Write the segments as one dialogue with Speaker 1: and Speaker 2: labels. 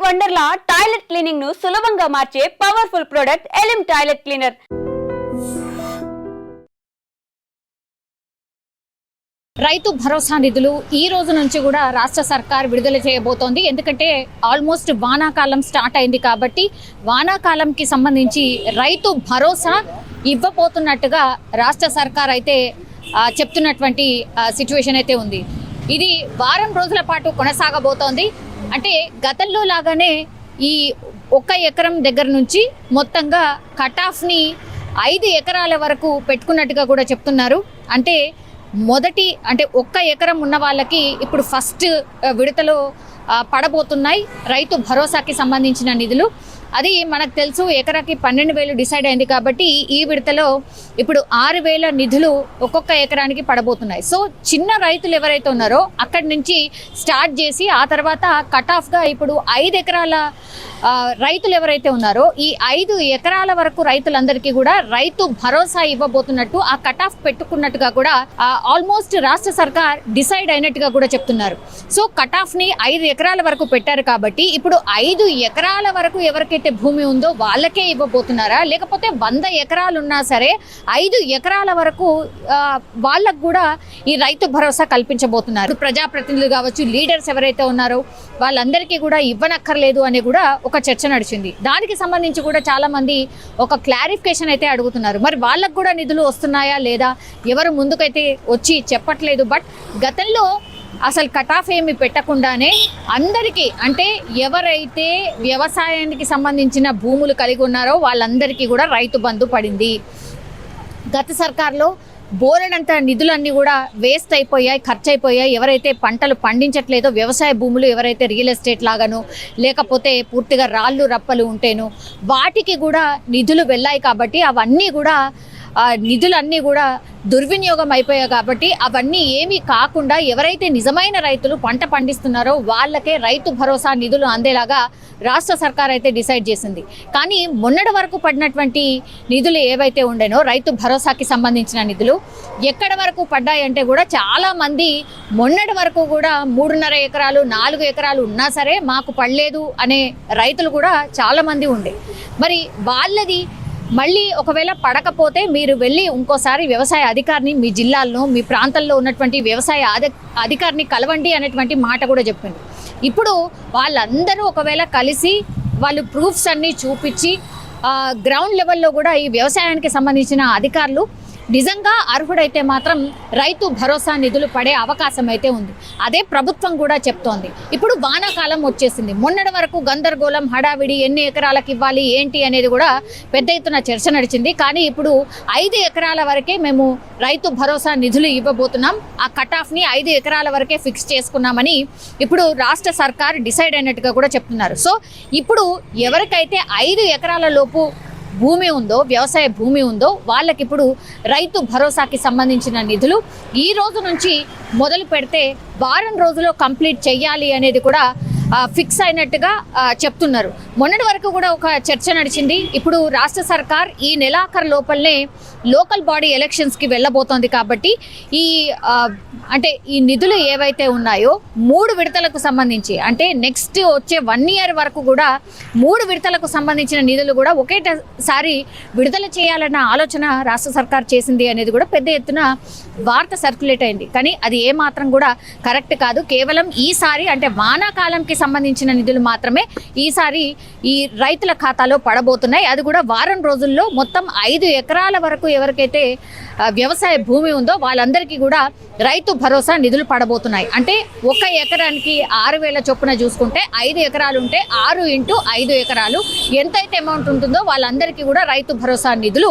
Speaker 1: Wonderla toilet cleaning ను సులభంగా మార్చే powerful product ఎలిమ్ toilet cleaner.
Speaker 2: Rythu Bharosa నిధులు ఈ రోజు నుంచి కూడా రాష్ట్ర సర్కార్ విడుదల చేయబోతోంది. ఎందుకంటే ఆల్మోస్ట్ వానాకాలం స్టార్ట్ అయింది కాబట్టి వానాకాలంకి సంబంధించి రైతు భరోసా ఇవ్వబోతున్నట్టుగా రాష్ట్ర సర్కార్ అయితే చెప్తున్నటువంటి సిచ్యువేషన్ అయితే ఉంది. ఇది వారం రోజుల పాటు కొనసాగబోతోంది. అంటే గతంలో లాగానే ఈ 1 ఎకరం దగ్గర నుంచి మొత్తంగా కటాఫ్ని 5 ఎకరాల వరకు పెట్టుకున్నట్టుగా కూడా చెప్తున్నారు. అంటే 1 ఎకరం ఉన్న వాళ్ళకి ఇప్పుడు ఫస్ట్ విడతలో పడబోతున్నాయి రైతు భరోసాకి సంబంధించిన నిధులు. అది మనకు తెలుసు, ఎకరాకి 12,000 డిసైడ్ అయింది కాబట్టి ఈ విడతలో ఇప్పుడు 6,000 నిధులు ఒక్కొక్క ఎకరానికి పడబోతున్నాయి. సో చిన్న రైతులు ఎవరైతే ఉన్నారో అక్కడి నుంచి స్టార్ట్ చేసి ఆ తర్వాత కట్ ఆఫ్గా ఇప్పుడు 5 ఎకరాల రైతులు ఎవరైతే ఉన్నారో ఈ 5 ఎకరాల వరకు రైతులందరికీ కూడా రైతు భరోసా ఇవ్వబోతున్నట్టు ఆ కట్ ఆఫ్ పెట్టుకున్నట్టుగా కూడా ఆల్మోస్ట్ రాష్ట్ర సర్కార్ డిసైడ్ అయినట్టుగా కూడా చెప్తున్నారు. సో కట్ ఆఫ్ని 5 ఎకరాల వరకు పెట్టారు కాబట్టి ఇప్పుడు 5 ఎకరాల వరకు ఎవరికైతే భూమి ఉందో వాళ్ళకే ఇవ్వబోతున్నారా, లేకపోతే 100 ఎకరాలు ఉన్నా సరే 5 ఎకరాల వరకు వాళ్ళకు కూడా ఈ రైతు భరోసా కల్పించబోతున్నారు. ప్రజాప్రతినిధులు కావచ్చు, లీడర్స్ ఎవరైతే ఉన్నారో వాళ్ళందరికీ కూడా ఇవ్వనక్కర్లేదు అని కూడా ఒక చర్చ నడిచింది. దానికి సంబంధించి కూడా చాలా మంది ఒక క్లారిఫికేషన్ అయితే అడుగుతున్నారు. మరి వాళ్ళకు కూడా నిధులు వస్తున్నాయా లేదా, ఎవరు ముందుకైతే వచ్చి చెప్పట్లేదు. బట్ గతంలో అసలు కటాఫ్ ఏమి పెట్టకుండానే అందరికీ, అంటే ఎవరైతే వ్యవసాయానికి సంబంధించిన భూములు కలిగి ఉన్నారో వాళ్ళందరికీ కూడా రైతు బంధు పడింది. గత సర్కార్లో బోలెడంత నిధులన్నీ కూడా వేస్ట్ అయిపోయాయి, ఖర్చు అయిపోయాయి. ఎవరైతే పంటలు పండించట్లేదో వ్యవసాయ భూములు, ఎవరైతే రియల్ ఎస్టేట్ లాగాను లేకపోతే పూర్తిగా రాళ్ళు రప్పలు ఉంటేనో వాటికి కూడా నిధులు వెళ్ళాయి కాబట్టి అవన్నీ కూడా నిధులన్నీ కూడా దుర్వినియోగం అయిపోయాయి. కాబట్టి అవన్నీ ఏమీ కాకుండా ఎవరైతే నిజమైన రైతులు పంట పండిస్తున్నారో వాళ్ళకే రైతు భరోసా నిధులు అందేలాగా రాష్ట్ర సర్కార్ అయితే డిసైడ్ చేసింది. కానీ మొన్నటి వరకు పడినటువంటి నిధులు ఏవైతే ఉండేనో రైతు భరోసాకి సంబంధించిన నిధులు ఎక్కడి వరకు పడ్డాయంటే కూడా చాలామంది మొన్నటి వరకు కూడా 3.5 ఎకరాలు 4 ఎకరాలు ఉన్నా సరే మాకు పడలేదు అనే రైతులు కూడా చాలామంది ఉండే. మరి వాళ్ళది మళ్ళీ ఒకవేళ పడకపోతే మీరు వెళ్ళి ఇంకోసారి వ్యవసాయ అధికారిని మీ జిల్లాల్లో మీ ప్రాంతంలో ఉన్నటువంటి వ్యవసాయ అధికారిని కలవండి అనేటువంటి మాట కూడా చెప్పింది. ఇప్పుడు వాళ్ళందరూ ఒకవేళ కలిసి వాళ్ళు ప్రూఫ్స్ అన్నీ చూపించి గ్రౌండ్ లెవెల్లో కూడా ఈ వ్యవసాయానికి సంబంధించిన అధికారులు నిజంగా అర్హుడైతే మాత్రం రైతు భరోసా నిధులు పడే అవకాశం అయితే ఉంది. అదే ప్రభుత్వం కూడా చెప్తోంది. ఇప్పుడు వానాకాలం వచ్చేసింది. మొన్నటి వరకు గందరగోళం, హడావిడి, ఎన్ని ఎకరాలకు ఇవ్వాలి ఏంటి అనేది కూడా పెద్ద ఎత్తున చర్చ నడిచింది. కానీ ఇప్పుడు 5 ఎకరాల వరకే మేము రైతు భరోసా నిధులు ఇవ్వబోతున్నాం, ఆ కట్ ఆఫ్ని 5 ఎకరాల వరకే ఫిక్స్ చేసుకున్నామని ఇప్పుడు రాష్ట్ర సర్కార్ డిసైడ్ అయినట్టుగా కూడా చెప్తున్నారు. సో ఇప్పుడు ఎవరికైతే 5 ఎకరాల లోపు భూమి ఉందో, వ్యవసాయ భూమి ఉందో వాళ్ళకి ఇప్పుడు రైతు భరోసాకి సంబంధించిన నిధులు ఈ రోజు నుంచి మొదలు పెడితే వారం రోజుల్లో కంప్లీట్ చేయాలి అనేది కూడా ఫిక్స్ అయినట్టుగా చెప్తున్నారు. మొన్నటి వరకు కూడా ఒక చర్చ నడిచింది. ఇప్పుడు రాష్ట్ర సర్కార్ ఈ నెలాఖరు లోపలనే లోకల్ బాడీ ఎలక్షన్స్కి వెళ్ళబోతోంది కాబట్టి ఈ నిధులు ఏవైతే ఉన్నాయో 3 విడతలకు సంబంధించి, అంటే నెక్స్ట్ వచ్చే 1 ఇయర్ వరకు కూడా 3 విడతలకు సంబంధించిన నిధులు కూడా ఒకేసారి విడుదల చేయాలన్న ఆలోచన రాష్ట్ర సర్కార్ చేసింది అనేది కూడా పెద్ద ఎత్తున వార్త సర్క్యులేట్ అయింది. కానీ అది ఏమాత్రం కూడా కరెక్ట్ కాదు. కేవలం ఈసారి అంటే వానాకాలంకి సంబంధించిన నిధులు మాత్రమే ఈసారి ఈ రైతుల ఖాతాలో పడబోతున్నాయి. అది కూడా వారం రోజుల్లో మొత్తం 5 ఎకరాల వరకు ఎవరికైతే వ్యవసాయ భూమి ఉందో వాళ్ళందరికీ కూడా రైతు భరోసా నిధులు పడబోతున్నాయి. అంటే 1 ఎకరానికి 6,000 చొప్పున చూసుకుంటే 5 ఎకరాలు ఉంటే 6 × 5 ఎకరాలు ఎంతైతే అమౌంట్ ఉంటుందో వాళ్ళందరికీ కూడా రైతు భరోసా నిధులు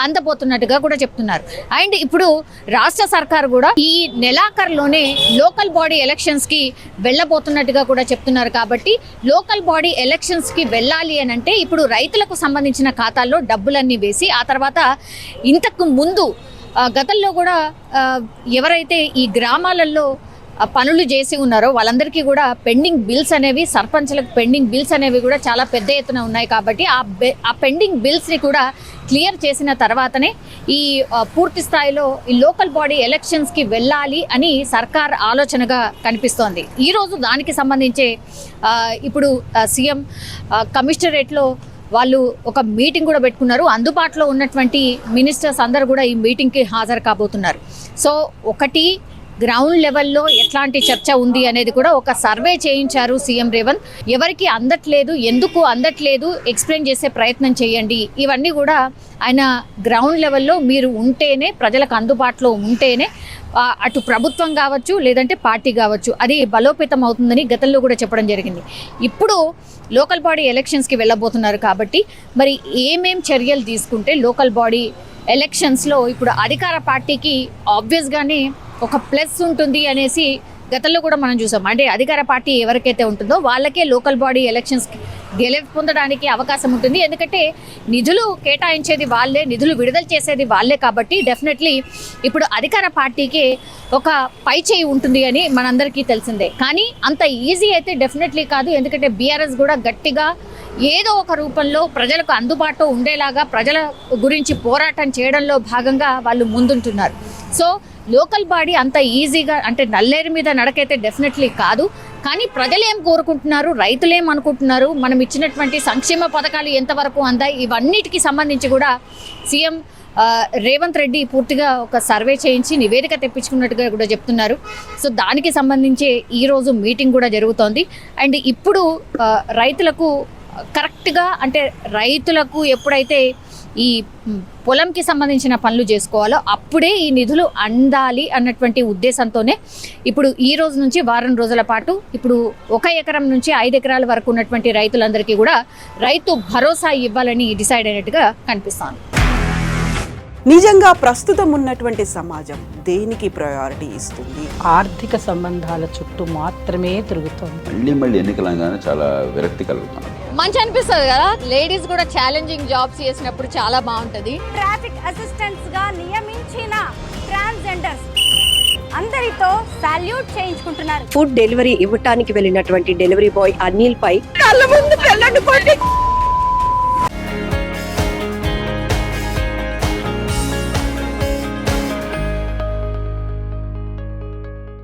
Speaker 2: అందబోతున్నట్టుగా కూడా చెప్తున్నారు. అండ్ ఇప్పుడు రాష్ట్ర సర్కార్ కూడా ఈ నెలాఖరులోనే లోకల్ బాడీ ఎలక్షన్స్కి వెళ్ళబోతున్నట్టుగా కూడా చెప్తున్నారు. కాబట్టి లోకల్ బాడీ ఎలక్షన్స్కి వెళ్ళాలి అని అంటే ఇప్పుడు రైతులకు సంబంధించిన ఖాతాల్లో డబ్బులన్నీ వేసి ఆ తర్వాత ఇంతకు ముందు గతంలో కూడా ఎవరైతే ఈ గ్రామాలలో పనులు చేసి ఉన్నారో వాళ్ళందరికీ కూడా పెండింగ్ బిల్స్ అనేవి, సర్పంచ్లకు పెండింగ్ బిల్స్ అనేవి కూడా చాలా పెద్ద ఎత్తున ఉన్నాయి. కాబట్టి ఆ పెండింగ్ బిల్స్ని కూడా క్లియర్ చేసిన తర్వాతనే ఈ పూర్తి స్థాయిలో ఈ లోకల్ బాడీ ఎలక్షన్స్కి వెళ్ళాలి అని సర్కార్ ఆలోచనగా కనిపిస్తోంది. ఈరోజు దానికి సంబంధించే ఇప్పుడు సీఎం కమిషనరేట్లో వాళ్ళు ఒక మీటింగ్ కూడా పెట్టుకున్నారు. అందుబాటులో ఉన్నటువంటి మినిస్టర్స్ అందరూ కూడా ఈ మీటింగ్కి హాజరు కాబోతున్నారు. సో ఒకటి గ్రౌండ్ లెవెల్లో ఎట్లాంటి చర్చ ఉంది అనేది కూడా ఒక సర్వే చేయించారు సీఎం రేవంత్. ఎవరికి అందట్లేదు, ఎందుకు అందట్లేదు ఎక్స్ప్లెయిన్ చేసే ప్రయత్నం చేయండి. ఇవన్నీ కూడా ఆయన గ్రౌండ్ లెవెల్లో మీరు ఉంటేనే, ప్రజలకు అందుబాటులో ఉంటేనే అటు ప్రభుత్వం కావచ్చు లేదంటే పార్టీ కావచ్చు అది బలోపేతం అవుతుందని గతంలో కూడా చెప్పడం జరిగింది. ఇప్పుడు లోకల్ బాడీ ఎలక్షన్స్కి వెళ్ళబోతున్నారు కాబట్టి మరి ఏమేం చర్యలు తీసుకుంటే లోకల్ బాడీ ఎలక్షన్స్లో ఇప్పుడు అధికార పార్టీకి ఆబ్వియస్గానే ఒక ప్లస్ ఉంటుంది అనేసి గతంలో కూడా మనం చూసాం. అంటే అధికార పార్టీ ఎవరికైతే ఉంటుందో వాళ్ళకే లోకల్ బాడీ ఎలక్షన్స్కి పొందడానికి అవకాశం ఉంటుంది. ఎందుకంటే నిధులు కేటాయించేది వాళ్ళే, నిధులు విడుదల చేసేది వాళ్ళే. కాబట్టి డెఫినెట్లీ ఇప్పుడు అధికార పార్టీకి ఒక పై చేయి ఉంటుంది అని మనందరికీ తెలిసిందే. కానీ అంత ఈజీ అయితే డెఫినెట్లీ కాదు. ఎందుకంటే బీఆర్ఎస్ కూడా గట్టిగా ఏదో ఒక రూపంలో ప్రజలకు అందుబాటులో ఉండేలాగా ప్రజల గురించి పోరాటం చేయడంలో భాగంగా వాళ్ళు ముందుంటున్నారు. సో లోకల్ బాడీ అంత ఈజీగా అంటే నల్లేరు మీద నడకైతే డెఫినెట్లీ కాదు. కానీ ప్రజలు ఏం కోరుకుంటున్నారు, రైతులు ఏం అనుకుంటున్నారు, మనం ఇచ్చినటువంటి సంక్షేమ పథకాలు ఎంతవరకు అందాయి, ఇవన్నిటికి సంబంధించి కూడా సీఎం రేవంత్ రెడ్డి పూర్తిగా ఒక సర్వే చేయించి నివేదిక తెప్పించుకున్నట్టుగా కూడా చెప్తున్నారు. సో దానికి సంబంధించి ఈరోజు మీటింగ్ కూడా జరుగుతోంది. అండ్ ఇప్పుడు రైతులకు కరెక్ట్గా అంటే రైతులకు ఎప్పుడైతే ఈ పొలంకి సంబంధించిన పనులు చేసుకోవాలో అప్పుడే ఈ నిధులు అందాలి అన్నటువంటి ఉద్దేశంతోనే ఇప్పుడు ఈ రోజు నుంచి వారం రోజుల పాటు ఇప్పుడు 1 ఎకరం నుంచి 5 ఎకరాల వరకు ఉన్నటువంటి రైతులందరికీ కూడా రైతు భరోసా ఇవ్వాలని డిసైడ్ అయినట్టుగా కనిపిస్తోంది.
Speaker 3: నిజంగా ప్రస్తుతం ఉన్నటువంటి సమాజం దేనికి ప్రయారిటీ ఇస్తుంది?
Speaker 4: ఆర్థిక సంబంధాల చుట్టూ మాత్రమే తిరుగుతోంది.
Speaker 5: మళ్ళీ ఎన్నికలంగానే చాలా విరక్తి కలుగుతున్నాం.
Speaker 2: మంచి అనిపిస్తుంది కదా, లేడీస్ కూడా ఛాలెంజింగ్ జాబ్స్ చేసినప్పుడు చాలా బాగుంటది.
Speaker 1: ట్రాఫిక్ అసిస్టెంట్స్ గా నియమించిన ట్రాన్స్జెండర్స్ అందరితో సాల్యూట్ చేయించుకుంటున్నారు.
Speaker 6: ఫుడ్ డెలివరీ ఇవ్వటానికి వెళ్ళినటువంటి డెలివరీ బాయ్ అనిల్ పై కళ్ళ ముందు